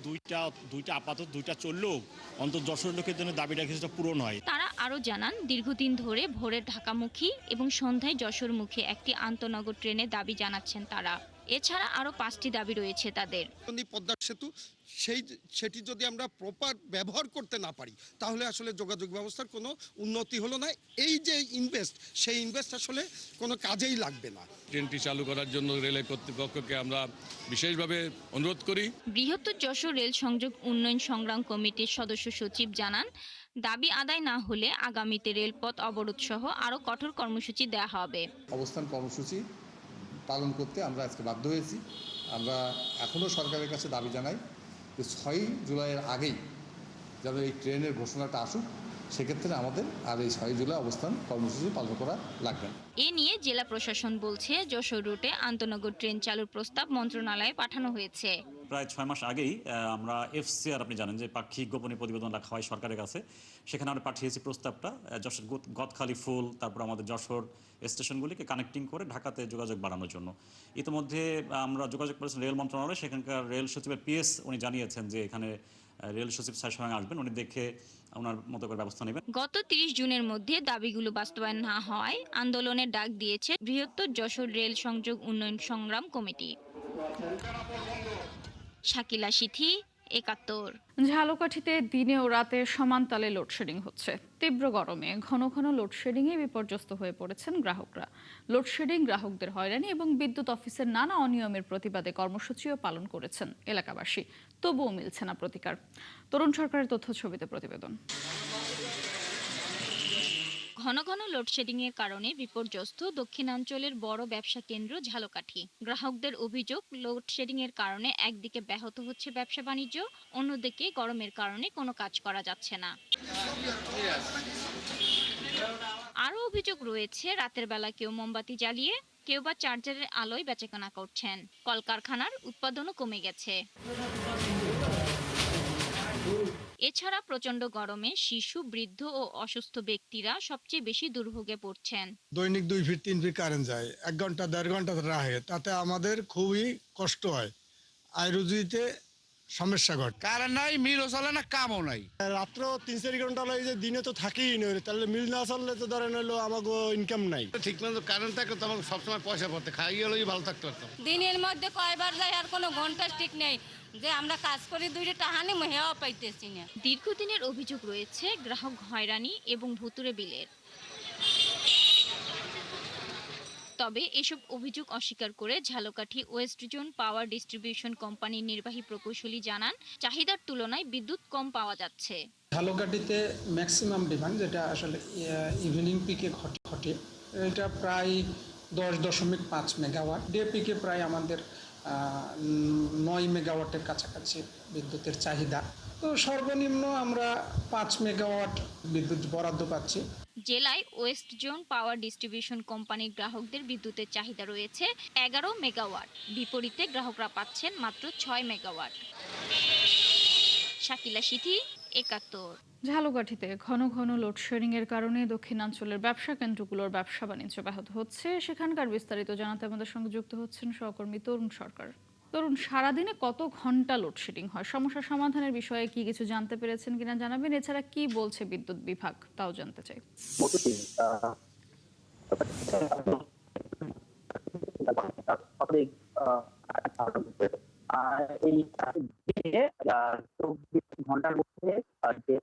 দুইটা আপাতত দুইটা চললেও অন্তত যশোর লোকের জন্য দাবিটা কিছুটা পূরণ হয়। তারা আরও জানান, দীর্ঘদিন ধরে ভোরে ঢাকামুখী এবং সন্ধ্যায় যশোরমুখী একটি আন্তনগর ট্রেনের দাবি জানাচ্ছেন তারা। এছাড়া আরও 5টি দাবি রয়েছে তাদের। পদ্মা সেতু সেটি যদি আমরা প্রপার ব্যবহার করতে না পারি, তাহলে আসলে যোগাযোগ ব্যবস্থার কোনো উন্নতি হলো না। এই যে সেই ইনভেস্ট আসলে কোনো কাজেই লাগবে না। ট্রেনটি চালু করার জন্য রেল কর্তৃপক্ষকে আমরা বিশেষভাবে অনুরোধ করি। বৃহত্তর যশোর রেল সংযোগ উন্নয়ন সংগ্রাম কমিটির সদস্য সচিব জানান, দাবি আদায় না হলে আগামীতে রেলপথ অবরোধ সহ আরও কঠোর কর্মসূচি দেওয়া হবে। অবস্থান কর্মসূচি পালন করতে আমরা আজকে বাধ্য হয়েছি। আমরা এখনও সরকারের কাছে দাবি জানাই যে 6 জুলাইয়ের আগেই যেন এই ট্রেনের ঘোষণাটা আসুক। সেক্ষেত্রে আমাদের আর এই 6 জুলাই অবস্থান কর্মসূচি পালন করা লাগবে না। এ নিয়ে জেলা প্রশাসন বলছে, যশোর রুটে আন্তনগর ট্রেন চালুর প্রস্তাব মন্ত্রণালয়ে পাঠানো হয়েছে। প্রায় 6 মাস আগেই আমরা FCR, আপনি জানেন যে পাক্ষিক গোপনী প্রতিবেদন রাখা হয় সরকারের কাছে, সেখানে আমরা পাঠিয়েছি প্রস্তাবটা। যশোর গদখালি ফুল, তারপর আমাদের যশোর স্টেশনগুলিকে কানেক্টিং করে ঢাকাতে যোগাযোগ বাড়ানোর জন্য। ইতিমধ্যে আমরা যোগাযোগ করেছি রেল মন্ত্রণালয়ে, সেখানকার রেল সচিবের PS উনি জানিয়েছেন যে এখানে রেল সচিব স্যারের সঙ্গে আসবেন, উনি দেখে ওনার মতো করে ব্যবস্থা নেবেন। গত 30 জুনের মধ্যে দাবিগুলো বাস্তবায়ন না হওয়ায় আন্দোলনের ডাক দিয়েছে বৃহত্তর যশোর রেল সংযোগ উন্নয়ন সংগ্রাম কমিটি। শাকিলা সিথি, 71। ঝালকাঠিতে দিনে ও রাতে সমান তালে লোডশেডিং হচ্ছে। তীব্র গরমে ঘন ঘন লোডশেডিংয়ে বিপর্যস্ত হয়ে পড়েছেন গ্রাহকরা। লোডশেডিং, গ্রাহকদের হয়রানি এবং বিদ্যুৎ অফিসের নানা অনিয়মের প্রতিবাদে কর্মসূচিও পালন করেছেন এলাকাবাসী। তবুও মিলছে না প্রতিকার। তরুণ সরকারের তথ্য ছবিতে প্রতিবেদন। ঘন ঘন লোডশেডিংয়ের কারণে বিপর্যস্ত দক্ষিণাঞ্চলের বড় ব্যবসা কেন্দ্র ঝালকাঠি। গ্রাহকদের অভিযোগ, লোডশেডিংয়ের কারণে একদিকে ব্যাহত হচ্ছে ব্যবসা বাণিজ্য, অন্যদিকে গরমের কারণে কোনো কাজ করা যাচ্ছে না। আরও অভিযোগ রয়েছে, রাতের বেলা কেউ মোমবাতি জ্বালিয়ে, কেউ বা চার্জারের আলোয় বেচাকেনা করছেন। কলকারখানার উৎপাদনও কমে গেছে। এছাড়া প্রচন্ড গরমে শিশু, বৃদ্ধ ও অসুস্থ ব্যক্তিরা সবচেয়ে বেশি দুর্ভোগে পড়ছেন। দৈনিক 2 ফিট 3 ফিট কারেন্ট যায়, 1 ঘন্টা 1.5 ঘন্টা রাহে, তাতে আমাদের খুবই কষ্ট হয়। আয় রুজিতে সমস্যা ঘটে। কারেন্ট নাই, মিলও চলে না, কামও নাই। রাত্র 3-4 ঘন্টা লাগে, যে দিনে তো থাকেই না, তাহলে মিল না চললে তো ধরেন হলো আমাকে ইনকাম নাই। ঠিক মতো কারেন্ট থাকলে তো আমাকে সবসময় পয়সা পড়তে, খাইয়ে হলেই ভালো থাকতে পারতাম। দিনের মধ্যে কয়বার যায় আর কোনো ঘন্টা ঠিক নেই। যে আমরা কাজ করি 2 টাকা নিমু হেও পাইতেছি না। দীর্ঘদিনের অভিযোগ রয়েছে গ্রাহক হয়রানি এবং ভুতুড়ে বিলের। তবে এসব অভিযোগ অস্বীকার করে Jhalakathi West zone power distribution কোম্পানির নির্বাহী প্রকৌশলী জানান, চাহিদার তুলনায় বিদ্যুৎ কম পাওয়া যাচ্ছে। ঝালকাঠিতে ম্যাক্সিমাম ডিমান্ড যেটা আসলে ইভিনিং পিকে ঘটে এটা প্রায় 10.5 মেগাওয়াট, ডে পিকে প্রায় আমাদের 9 মেগাওয়াটের কাছাকাছি বিদ্যুতের চাহিদা। তো সর্বনিম্ন আমরা 5 মেগাওয়াট বিদ্যুৎ বরাদ্দ পাচ্ছি। জেলায় ওয়েস্ট জোন পাওয়ার ডিস্ট্রিবিউশন কোম্পানির গ্রাহকদের বিদ্যুতের চাহিদা রয়েছে 11 মেগাওয়াট, বিপরীতে গ্রাহকরা পাচ্ছেন মাত্র 6 মেগাওয়াট। শাকিলা সিথি, 71। ঝালকাঠিতে ঘন ঘন লোডশেডিং এর কারণে দক্ষিণাঞ্চলের ব্যবসা কেন্দ্রগুলোর ব্যবসা বাণিজ্য ব্যাহত হচ্ছে। সেখানকার বিস্তারিত জানাতে আমাদের সঙ্গে যুক্ত হচ্ছেন সহকর্মী তরুণ সরকার। তরুণ, সারাদিনে কত ঘন্টা লোডশেডিং হয়, সমস্যা সমাধানের বিষয়ে কি কিছু জানতে পেরেছেন কিনা জানাবেন। এছাড়া কি বলছে বিদ্যুৎ বিভাগ তাও জানতে চাই। এই 24 ঘন্টার মধ্যে যে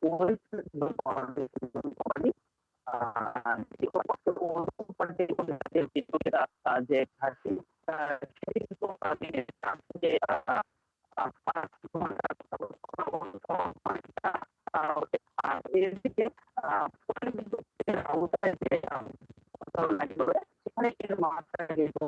যে ঘাটতি সেখানে কিন্তু মাত্রা কিন্তু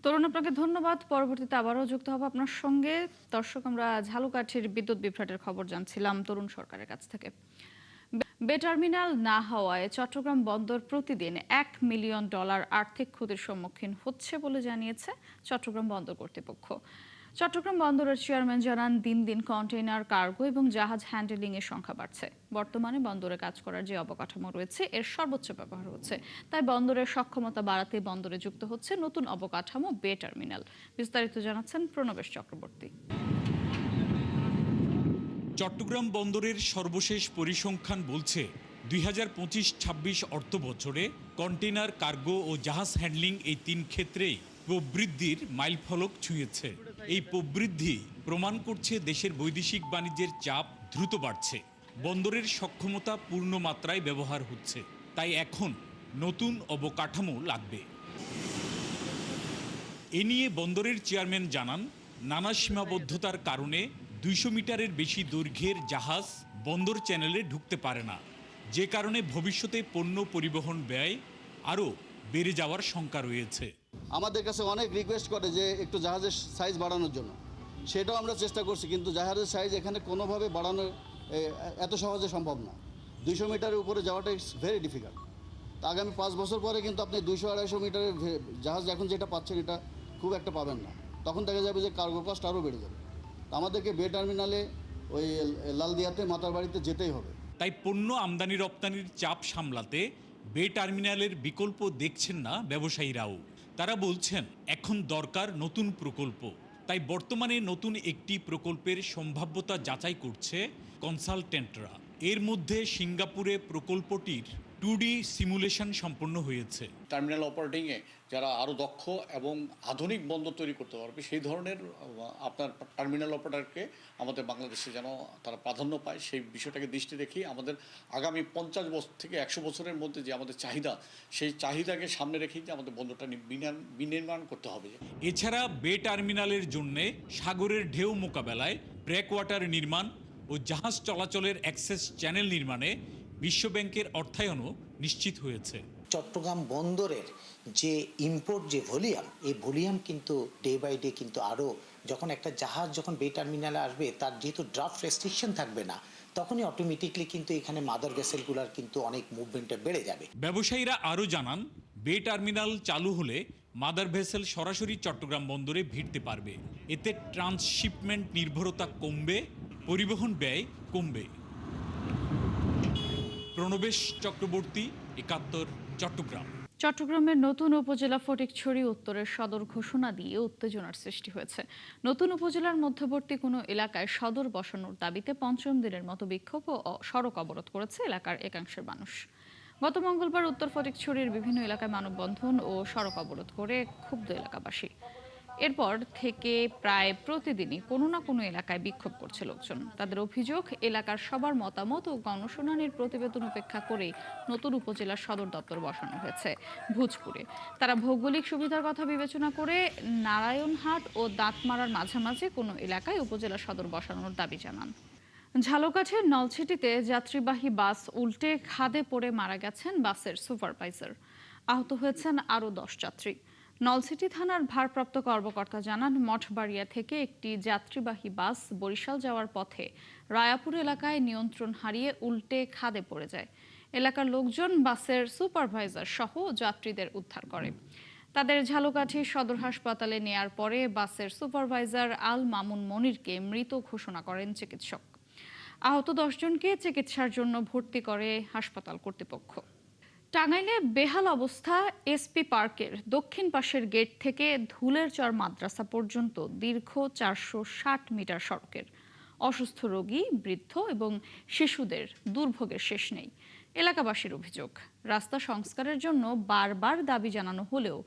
তরুণ, আপনাকে ধন্যবাদ। পরবর্তীতে আবারও যুক্ত হব আপনার সঙ্গে। দর্শক, আমরা ঝালকাঠির বিদ্যুৎ বিভ্রাটের খবর জানছিলাম তরুণ সরকারের কাছ থেকে। বে টার্মিনাল না হওয়ায় চট্টগ্রাম বন্দর প্রতিদিন $1 মিলিয়ন আর্থিক ক্ষতির সম্মুখীন হচ্ছে বলে জানিয়েছে চট্টগ্রাম বন্দর কর্তৃপক্ষ। চট্টগ্রাম বন্দরের চেয়ারম্যান জানান, দিন দিন কন্টেইনার, কার্গো এবং জাহাজ হ্যান্ডেলিং এর সংখ্যা বাড়ছে। বর্তমানে বন্দরে কাজ করার যে অবকাঠামো রয়েছে এর সর্বোচ্চ ব্যবহার হচ্ছে, তাই বন্দরের সক্ষমতা বাড়াতে বন্দরে যুক্ত হচ্ছে নতুন অবকাঠামো বে টার্মিনাল। বিস্তারিত জানাচ্ছেন প্রণবেশ চক্রবর্তী। চট্টগ্রাম বন্দরের সর্বশেষ পরিসংখ্যান বলছে 2025-26 অর্থ বছরে কন্টেইনার, কার্গো ও জাহাজ হ্যান্ডলিং এই 3 ক্ষেত্রেই প্রবৃদ্ধির মাইলফলক ছুঁয়েছে। এই প্রবৃদ্ধি প্রমাণ করছে দেশের বৈদেশিক বাণিজ্যের চাপ দ্রুত বাড়ছে, বন্দরের সক্ষমতা পূর্ণ মাত্রায় ব্যবহার হচ্ছে, তাই এখন নতুন অবকাঠামো লাগবে। এ নিয়ে বন্দরের চেয়ারম্যান জানান, নানা সীমাবদ্ধতার কারণে 200 মিটারের বেশি দৈর্ঘ্যের জাহাজ বন্দর চ্যানেলে ঢুকতে পারে না, যে কারণে ভবিষ্যতে পণ্য পরিবহন ব্যয় আরও বেড়ে যাওয়ার শঙ্কা রয়েছে। আমাদের কাছে অনেক রিকোয়েস্ট করে যে একটু জাহাজের সাইজ বাড়ানোর জন্য, সেটাও আমরা চেষ্টা করছি, কিন্তু জাহাজের সাইজ এখানে কোনোভাবে বাড়ানো এত সহজে সম্ভব না। 200 মিটারের উপরে যাওয়াটা ইটস ভেরি ডিফিকাল্ট। তা আগামী 5 বছর পরে কিন্তু আপনি 200-250 মিটারের জাহাজ এখন যেটা পাচ্ছেন এটা খুব একটা পাবেন না। তখন দেখা যাবে যে কার্গো কস্ট আরও বেড়ে যাবে। আমাদেরকে বে টার্মিনালে ওই লালদিয়াতে, মাতারবাড়িতে যেতেই হবে। তাই পণ্য আমদানি রপ্তানির চাপ সামলাতে বে টার্মিনালের বিকল্প দেখছেন না ব্যবসায়ীরাও। তারা বলছেন, এখন দরকার নতুন প্রকল্প। তাই বর্তমানে নতুন একটি প্রকল্পের সম্ভাব্যতা যাচাই করছে কনসালটেন্টরা। এর মধ্যে সিঙ্গাপুরে প্রকল্পটির 2D সিমুলেশন সম্পন্ন হয়েছে। টার্মিনাল অপারেটিংয়ে যারা আরও দক্ষ এবং আধুনিক বন্দর তৈরি করতে পারবে সেই ধরনের আপনার টার্মিনাল অপারেটরকে আমাদের বাংলাদেশে যেন তারা প্রাধান্য পায়, সেই বিষয়টাকে দৃষ্টি রেখে আমাদের আগামী 50 বছর থেকে 100 বছরের মধ্যে যে আমাদের চাহিদা, সেই চাহিদাকে সামনে রেখেই যে আমাদের বন্দরটা বিনির্মাণ করতে হবে। এছাড়া বে টার্মিনালের জন্য সাগরের ঢেউ মোকাবেলায় ব্রেক ওয়াটার নির্মাণ ও জাহাজ চলাচলের অ্যাক্সেস চ্যানেল নির্মাণে বিশ্বব্যাংকের অর্থায়নও নিশ্চিত হয়েছে। চট্টগ্রাম বন্দরের যে ইম্পোর্ট যে ভলিউম, এই ভলিউম কিন্তু ডে বাই ডে কিন্তু আরও, যখন একটা জাহাজ যখন বে টার্মিনালে আসবে তার যেহেতু ড্রাফট রেস্ট্রিকশন থাকবে না, তখনই অটোমেটিকলি কিন্তু এখানে মাদার ভেসেলগুলোর কিন্তু অনেক মুভমেন্টটা বেড়ে যাবে। ব্যবসায়ীরা আরও জানান, বে টার্মিনাল চালু হলে মাদার ভেসেল সরাসরি চট্টগ্রাম বন্দরে ভিড়তে পারবে। এতে ট্রান্সশিপমেন্ট নির্ভরতা কমবে, পরিবহন ব্যয় কমবে। প্রণবেশ চক্রবর্তী, 71, চট্টগ্রাম। চট্টগ্রামের নতুন উপজেলা ফটিকছড়ি উত্তরের সদর ঘোষণা দিয়ে উত্তেজনার সৃষ্টি হয়েছে। নতুন উপজেলার মধ্যবর্তী কোনো এলাকায় সদর বসানোর দাবিতে 5ম দিনের মতো বিক্ষোভ ও সড়ক অবরোধ করেছে এলাকার একাংশের মানুষ। গত মঙ্গলবার উত্তর ফটিকছড়ির বিভিন্ন এলাকায় মানববন্ধন ও সড়ক অবরোধ করে ক্ষুব্ধ এলাকাবাসী। এরপর থেকে প্রায় প্রতিদিনই কোনো না কোনো এলাকায় বিক্ষোভ করছে লোকজন। তাদের অভিযোগ, এলাকার সবার মতামত ও গণশুনানির প্রতিবেদন উপেক্ষা করে নতুন উপজেলা সদর দপ্তর বসানো হয়েছে ভোজপুরে। তারা ভৌগোলিক সুবিধার কথা বিবেচনা করে নারায়ণহাট ও দাঁতমারার মাঝামাঝি কোনো এলাকায় উপজেলা সদর বসানোর দাবি জানান। ঝালকাঠির নলছিটিতে যাত্রীবাহী বাস উল্টে খাদে পড়ে মারা গেছেন বাসের সুপারভাইজার। আহত হয়েছেন আরও 10 যাত্রী। নলছিটি থানার ভারপ্রাপ্ত কর্মকর্তা জানান, মঠবাড়িয়া থেকে একটি যাত্রীবাহী বাস বরিশাল যাওয়ার পথে রায়াপুর এলাকায় নিয়ন্ত্রণ হারিয়ে উল্টে খাদে পড়ে যায়। এলাকার লোকজন বাসের সুপারভাইজার সহ যাত্রীদের উদ্ধার করে। তাদের ঝালকাঠি সদর হাসপাতালে নেয়ার পরে বাসের সুপারভাইজার আল মামুন মনিরকে মৃত ঘোষণা করেন চিকিৎসক। আহত 10 জনকে চিকিৎসার জন্য ভর্তি করে হাসপাতাল কর্তৃপক্ষ। টাঙ্গাইলে বেহাল অবস্থা এসপি পার্কের দক্ষিণ পাশের গেট থেকে ধুলের চর মাদ্রাসা পর্যন্ত দীর্ঘ 460 মিটার সড়কের। অসুস্থ রোগী, বৃদ্ধ এবং শিশুদের দুর্ভোগের শেষ নেই। এলাকাবাসীর অভিযোগ, রাস্তা সংস্কারের জন্য বারবার দাবি জানানো হলেও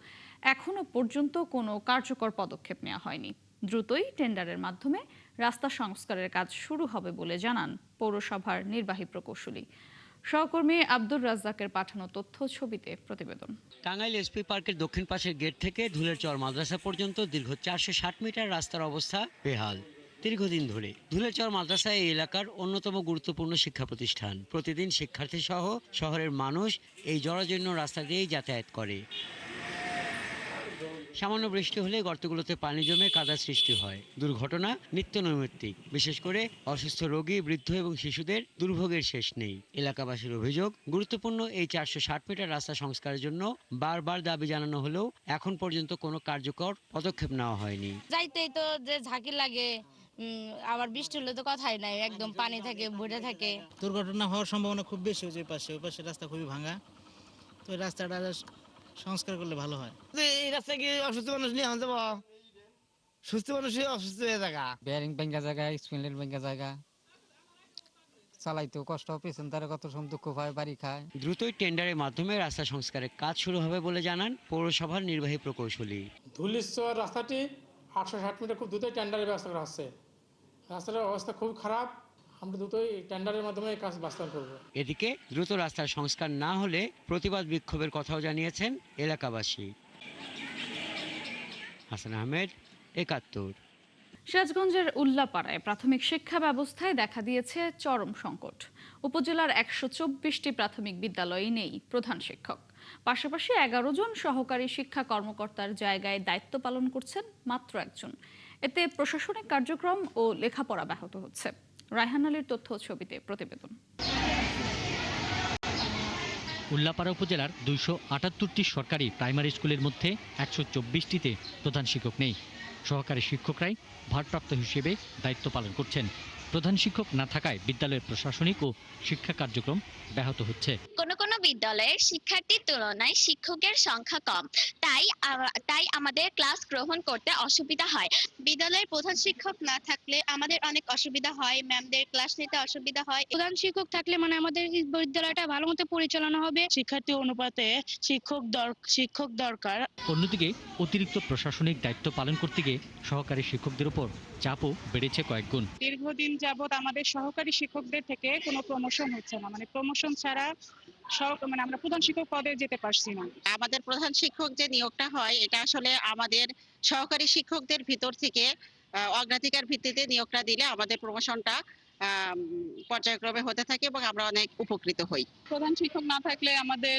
এখনো পর্যন্ত কোনো কার্যকর পদক্ষেপ নেওয়া হয়নি। দ্রুতই টেন্ডারের মাধ্যমে রাস্তা সংস্কারের কাজ শুরু হবে বলে জানান পৌরসভার নির্বাহী প্রকৌশলী। সহকর্মী আব্দুর রাজ্জাকের পাঠানো তথ্য, ছবিতে প্রতিবেদন। টাঙ্গাইল এসপি পার্কের দক্ষিণ পাশের গেট থেকে ধুলের চর মাদ্রাসা পর্যন্ত দীর্ঘ 460 মিটার রাস্তার অবস্থা বেহাল। দীর্ঘদিন ধরে ধুলের চর মাদ্রাসা এই এলাকার অন্যতম গুরুত্বপূর্ণ শিক্ষা প্রতিষ্ঠান। প্রতিদিন শিক্ষার্থী সহ শহরের মানুষ এই জরাজীর্ণ রাস্তা দিয়েই যাতায়াত করে। সামান্য বৃষ্টি হলে গর্তগুলোতে পানি জমে কাদা সৃষ্টি হয়। দুর্ঘটনা নিত্য নৈমিত্তিক, বিশেষ করে অসুস্থ রোগী, বৃদ্ধ এবং শিশুদের দুর্ভোগের শেষ নেই। এলাকাবাসীর অভিযোগ, গুরুত্বপূর্ণ এই 460 মিটার রাস্তা সংস্কারের জন্য বারবার দাবি জানানো হলেও এখন পর্যন্ত কোনো কার্যকর পদক্ষেপ নেওয়া হয়নি। যাইতেই তো যে ঝাঁকি লাগে, আবার বৃষ্টি হলে তো কথাই নাই, একদম পানি থাকে, ভরে থাকে। দুর্ঘটনা হওয়ার সম্ভাবনা খুব বেশি। ওই পাশে রাস্তা খুবই ভাঙা, তো এই রাস্তাটা সংস্কার করলে ভালো হয়। এই রাস্তা কি অসুস্থ মানুষ নিয়ে আনতে পারবো? সুস্থ মানুষই অসুস্থ হয়ে থাকা, বেয়ারিং ভাঙ্গা জায়গা, স্পিন্ডেল ভাঙ্গা জায়গা, চালাইতেও কষ্ট, পেছন তারা কত দুঃখ পায়, বাড়ি খায়। দ্রুতই টেন্ডারের মাধ্যমে রাস্তা সংস্কারের কাজ শুরু হবে বলে জানান পৌরসভার নির্বাহী প্রকৌশলী। ধুলিশ্বর রাস্তাটি 860 মিটার খুব দ্রুতই টেন্ডারের ব্যবস্থা করা হচ্ছে। রাস্তার অবস্থা খুব খারাপ, আমরা দ্রুতই টেন্ডারের মাধ্যমে এই কাজ বাস্তবায়ন করব। এদিকে দ্রুত রাস্তার সংস্কার না হলে প্রতিবাদ বিক্ষোভের কথাও জানিয়েছেন এলাকাবাসী। হাসান আহমেদ, ৭১। সিরাজগঞ্জের উল্লাপাড়ায় প্রাথমিক শিক্ষা ব্যবস্থায় দেখা দিয়েছে চরম সংকট। উপজেলার 124টি প্রাথমিক বিদ্যালয়ে নেই প্রধান শিক্ষক। পাশাপাশি 11 জন সহকারী শিক্ষা কর্মকর্তার জায়গায় দায়িত্ব পালন করছেন মাত্র একজন। এতে প্রশাসনিক কার্যক্রম ও লেখাপড়া ব্যাহত হচ্ছে। রায়হান আলীর তথ্য, ছবিতে প্রতিবেদন। উল্লাপাড়া উপজেলার 278টি সরকারি প্রাইমারি স্কুলের মধ্যে 124টিতে প্রধান শিক্ষক নেই। সহকারী শিক্ষকরাই ভারপ্রাপ্ত হিসেবে দায়িত্ব পালন করছেন। প্রধান শিক্ষক না থাকায় বিদ্যালয়ের প্রশাসনিক ও শিক্ষা কার্যক্রম ব্যাহত হচ্ছে। কোন কোন বিদ্যালয়ের শিক্ষার্থীর তুলনায় শিক্ষকের সংখ্যা কম, তাই আমাদের ক্লাস গ্রহণ করতে অসুবিধা হয়। বিদ্যালয়ের প্রধান শিক্ষক না থাকলে আমাদের অনেক অসুবিধা হয়, ম্যামদের ক্লাস নিতে অসুবিধা হয়। প্রধান শিক্ষক থাকলে মানে আমাদের বিদ্যালয়টা ভালো মতো পরিচালনা হবে। শিক্ষার্থী অনুপাতে শিক্ষক দরকার। অন্যদিকে অতিরিক্ত প্রশাসনিক দায়িত্ব পালন করতে গিয়ে সহকারী শিক্ষকদের উপর চাপও বেড়েছে কয়েক গুণ। দীর্ঘদিন যাবত আমাদের সহকারী শিক্ষকদের থেকে কোনো প্রমোশন হচ্ছে না, মানে প্রমোশন ছাড়া আমরা প্রধান শিক্ষক পদে যেতে পারছি না। আমাদের প্রধান শিক্ষক যে নিয়োগটা হয়, এটা আসলে আমাদের সহকারী শিক্ষকদের ভিতর থেকে অগ্রাধিকার ভিত্তিতে নিয়োগটা দিলে আমাদের প্রমোশনটা পর্যায়ক্রমে হতে থাকে এবং আমরা অনেক উপকৃত হই। প্রধান শিক্ষক না থাকলে আমাদের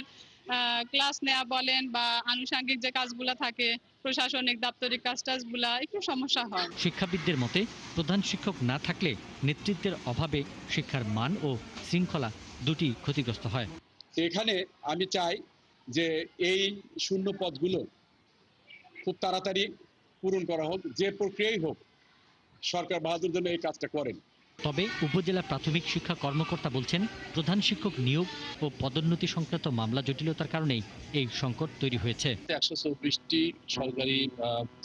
ক্লাস নেওয়া বলেন বা আনুষঙ্গিক যে কাজগুলো থাকে, প্রশাসনিক দাপ্তরিক কাজগুলা একটু সমস্যা হয়। শিক্ষাবিদদের মতে প্রধান শিক্ষক না থাকলে নেতৃত্বের অভাবে শিক্ষার মান ও শৃঙ্খলা দুটি ক্ষতিগ্রস্ত হয়। এখানে আমি চাই যে এই শূন্য পদগুলো খুব তাড়াতাড়ি পূরণ করা হোক, যে প্রক্রিয়াই হোক, সরকার বাহাদুর জন্য এই কাজটা করেন। তবে উপজেলা প্রাথমিক শিক্ষা কর্মকর্তা বলছেন, প্রধান শিক্ষক নিয়োগ ও পদোন্নতি সংক্রান্ত মামলা জটিলতার কারণেই এই সংকট তৈরি হয়েছে। 124টি সরকারি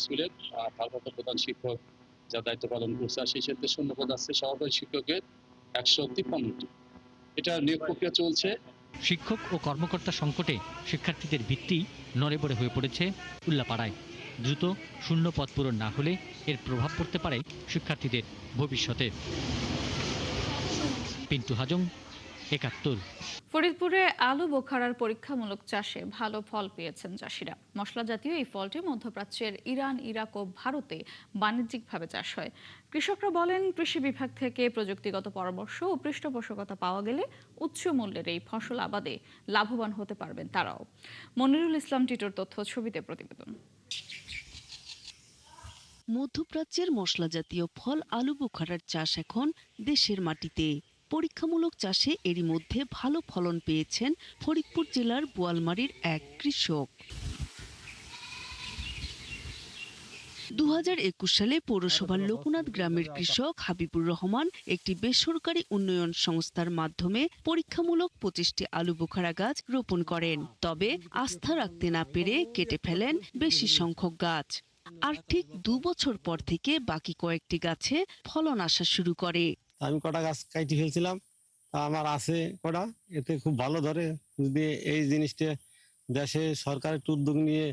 স্কুলের ভারপ্রাপ্ত প্রধান শিক্ষক যা দায়িত্ব পালন করছে, আর সেই ক্ষেত্রে শূন্যপদ আছে সহকারী শিক্ষকের 153টি। এটা নিয়োগ প্রক্রিয়া চলছে, শিক্ষক ও কর্মকর্তা সংকটে শিক্ষার্থীদের ভিত্তি নড়েবড়ে হয়ে পড়েছে উল্লাপাড়ায়। দ্রুত শূন্য পদ পূরণ না হলে এর প্রভাব পড়তে পারে শিক্ষার্থীদের ভবিষ্যতে। পিন্টু হাজং, ৭১। ফরিদপুরে আলু বোখারার পরীক্ষামূলক চাষে ভালো ফল পেয়েছেন চাষিরা। মশলা জাতীয় এই ফলটি মধ্যপ্রাচ্যের ইরান, ইরাক ও ভারতে বাণিজ্যিকভাবে চাষ হয়। কৃষকরা বলেন, কৃষি বিভাগ থেকে প্রযুক্তিগত পরামর্শ ও পৃষ্ঠপোষকতা পাওয়া গেলে উচ্চ মূল্যের এই ফসল আবাদে লাভবান হতে পারবেন তারাও। মনিরুল ইসলাম টিটোর তথ্য ছবিতে প্রতিবেদন। মধ্যপ্রাচ্যের মশলা জাতীয় ফল আলু বোখারার চাষ এখন দেশের মাটিতে। পরীক্ষামূলক চাষে এরই মধ্যে ভালো ফলন পেয়েছেন ফরিদপুর জেলার বোয়ালমারীর এক কৃষক। ২০২১ সালে পৌরসভার লোকনাথ গ্রামের কৃষক হাবিবুর রহমান একটি বেসরকারি উন্নয়ন সংস্থার মাধ্যমে পরীক্ষামূলক ২৫টি আলু বোখারা গাছ রোপণ করেন। তবে আস্থা রাখতে না পেরে কেটে ফেলেন বেশি সংখ্যক গাছ। আর ঠিক ২ বছর পর থেকে বাকি কয়েকটি গাছে ফলন আসা শুরু করে। আমি কটা গাছ কাটি ফেলছিলাম, আমার আছে কটা, এতে খুব ভালো ধরে। যদি এই জিনিসটা দেশে সরকার একটু উদ্যোগ নিয়ে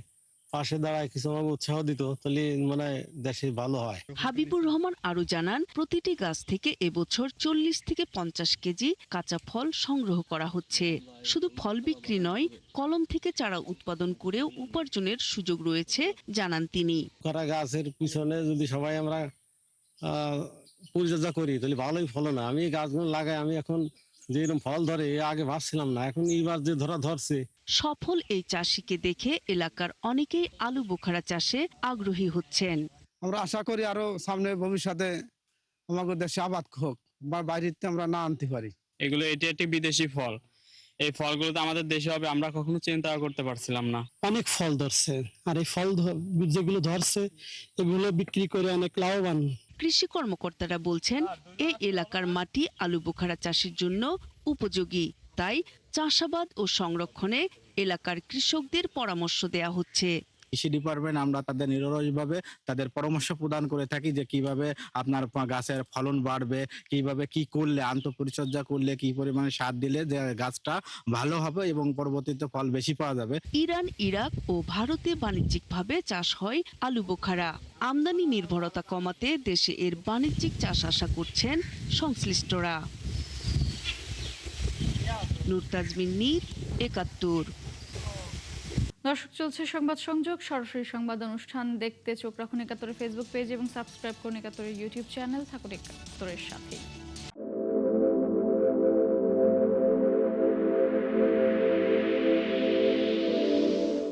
পাশে দাঁড়ায় কিছু আমাকে উৎসাহ দিত, তাহলে মনে হয় দেশে ভালো হয়। হাবিবুর রহমান আরো জানান, প্রতিটি গাছ থেকে এবছর ৪০ থেকে ৫০ কেজি কাঁচা ফল সংগ্রহ করা হচ্ছে। শুধু ফল বিক্রি নয়, কলম থেকে চারা উৎপাদন করেও উপার্জনের সুযোগ রয়েছে জানান তিনি। কটা গাছের পিছনে যদি সবাই আমরা পরিচর্যা করি তাহলে ভালোই ফলন হয়। আমি গাছগুলো লাগাই, আমি এখন যেরকম ফল ধরে আগে ভাবছিলাম না, এখন এইবার যে ধরছে। সফল এই চাষিকে দেখে এলাকার অনেকেই আলু বোখারা চাষে আগ্রহী হচ্ছেন। আমরা আশা করি আরো সামনে ভবিষ্যতে আমাদের দেশে আবাদ হোক বা বাইরেতে আমরা না আনতে পারি। এগুলো এটি একটি বিদেশি ফল, এই ফলগুলো তো আমাদের দেশে হবে আমরা কখনো চিন্তা করতে পারছিলাম না। অনেক ফল ধরছে, আর এই ফল যেগুলো ধরছে এগুলো বিক্রি করে অনেক লাভবান। কৃষি কর্মকর্তারা বলছেন, এই এলাকার মাটি আলু বোখারা চাষের জন্য উপযোগী। তাই চাষাবাদ ও সংরক্ষণে এলাকার কৃষকদের পরামর্শ দেয়া হচ্ছে। কৃষি ডিপার্টমেন্ট আমরা তাদের নিরলসভাবে তাদের পরামর্শ প্রদান করে থাকি যে কিভাবে আপনার গাছের ফলন বাড়বে, কিভাবে কি করলে আন্তঃপরিচর্যা করলে, কি পরিমাণে সার দিলে যে গাছটা ভালো হবে এবং পরবর্তীতে ফল বেশি পাওয়া যাবে। ইরান, ইরাক ও ভারতে বাণিজ্যিকভাবে চাষ হয় আলু বোখারা। আমদানি নির্ভরতা কমাতে দেশে এর বাণিজ্যিক চাষ আশা করছেন সংশ্লিষ্টরা। নূর তাজমিন মীর, ৭১। দর্শক, চলছে সংবাদ সংযোগ। সরাসরি সংবাদ অনুষ্ঠান দেখতে চোখ রাখুন ৭১ ফেসবুক পেজ এবং সাবস্ক্রাইব করুন ৭১ ইউটিউব চ্যানেল। থাকুন ৭১ সাথে।